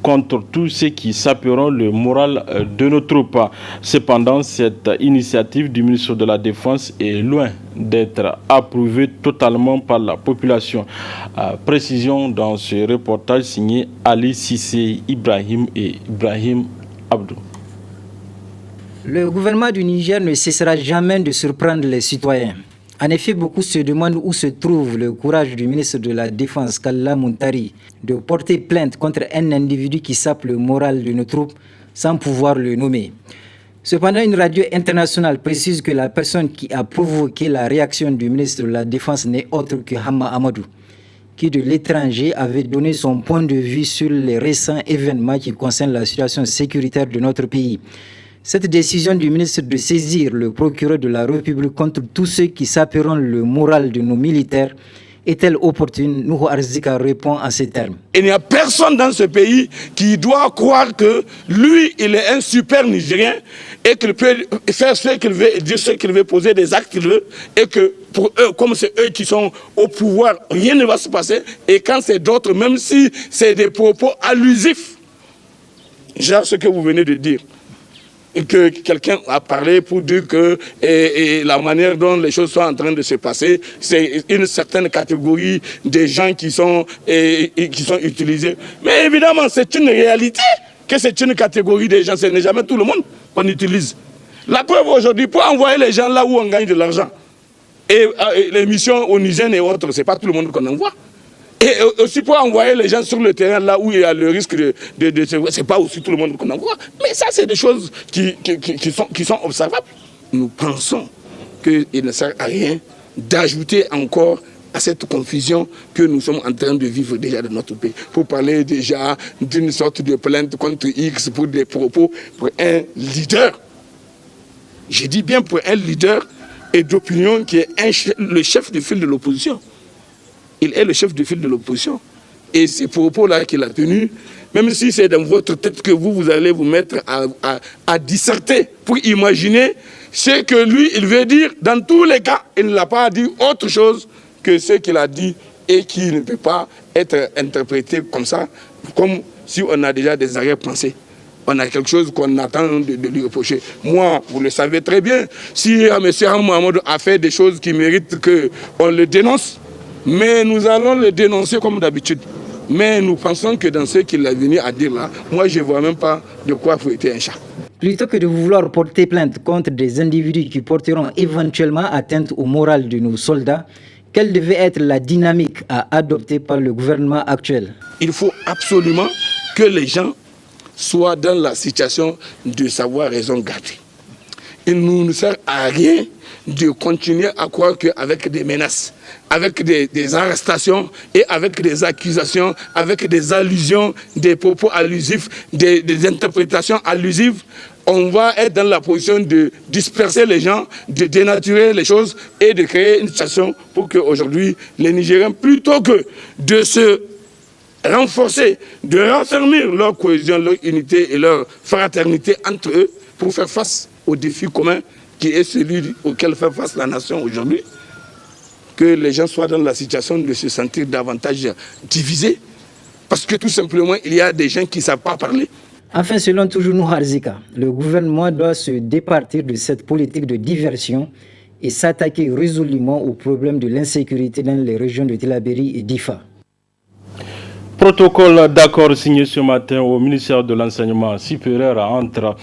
contre tous ceux qui saperont le moral de nos troupes. Cependant, cette initiative du ministre de la Défense est loin d'être approuvée totalement par la population. Précision dans ce reportage signé Ali Sissé Ibrahim et Ibrahim Abdou. Le gouvernement du Niger ne cessera jamais de surprendre les citoyens. En effet, beaucoup se demandent où se trouve le courage du ministre de la Défense, Kalla Muntari, de porter plainte contre un individu qui sape le moral de nos troupes sans pouvoir le nommer. Cependant, une radio internationale précise que la personne qui a provoqué la réaction du ministre de la Défense n'est autre que Hama Amadou, qui de l'étranger avait donné son point de vue sur les récents événements qui concernent la situation sécuritaire de notre pays. Cette décision du ministre de saisir le procureur de la République contre tous ceux qui saperont le moral de nos militaires est-elle opportune? Nuhu Arzika répond en ces termes. Il n'y a personne dans ce pays qui doit croire que lui, il est un super Nigérien et qu'il peut faire ce qu'il veut et dire ce qu'il veut, poser des actes qu'il veut, et que pour eux, comme c'est eux qui sont au pouvoir, rien ne va se passer. Et quand c'est d'autres, même si c'est des propos allusifs, genre ce que vous venez de dire, et que quelqu'un a parlé pour dire que la manière dont les choses sont en train de se passer, c'est une certaine catégorie de gens qui sont utilisés. Mais évidemment, c'est une réalité que c'est une catégorie de gens. Ce n'est jamais tout le monde qu'on utilise. La preuve aujourd'hui, pour envoyer les gens là où on gagne de l'argent, et les missions onisiennes et autres, ce n'est pas tout le monde qu'on envoie. Et aussi pour envoyer les gens sur le terrain là où il y a le risque c'est pas aussi tout le monde qu'on envoie. Mais ça, c'est des choses qui sont observables. Nous pensons qu'il ne sert à rien d'ajouter encore à cette confusion que nous sommes en train de vivre déjà dans notre pays. Pour parler déjà d'une sorte de plainte contre X pour des propos pour un leader. Je dis bien pour un leader et d'opinion qui est le chef de file de l'opposition. Il est le chef de file de l'opposition. Et ces propos-là qu'il a tenus, même si c'est dans votre tête que vous allez vous mettre à disserter pour imaginer ce que lui, il veut dire, dans tous les cas, il ne l'a pas dit autre chose que ce qu'il a dit et qui ne peut pas être interprété comme ça, comme si on a déjà des arrière-pensées. On a quelque chose qu'on attend de lui reprocher. Moi, vous le savez très bien, si M. Mohamed a fait des choses qui méritent qu'on le dénonce, mais nous allons le dénoncer comme d'habitude. Mais nous pensons que dans ce qu'il a venu à dire là, moi je ne vois même pas de quoi fouetter un chat. Plutôt que de vouloir porter plainte contre des individus qui porteront éventuellement atteinte au moral de nos soldats, quelle devait être la dynamique à adopter par le gouvernement actuel? Il faut absolument que les gens soient dans la situation de savoir raison garder. Il ne nous sert à rien de continuer à croire qu'avec des menaces, avec des arrestations et avec des accusations, avec des allusions, des propos allusifs, des interprétations allusives, on va être dans la position de disperser les gens, de dénaturer les choses et de créer une situation pour qu'aujourd'hui, les Nigériens, plutôt que de se renforcer, de raffermir leur cohésion, leur unité et leur fraternité entre eux pour faire face aux défis communs qui est celui auquel fait face la nation aujourd'hui, que les gens soient dans la situation de se sentir davantage divisés, parce que tout simplement, il y a des gens qui ne savent pas parler. Enfin, selon toujours Nuhu Arzika, le gouvernement doit se départir de cette politique de diversion et s'attaquer résolument au problème de l'insécurité dans les régions de Tillabéri et d'Ifa. Protocole d'accord signé ce matin au ministère de l'Enseignement supérieur entre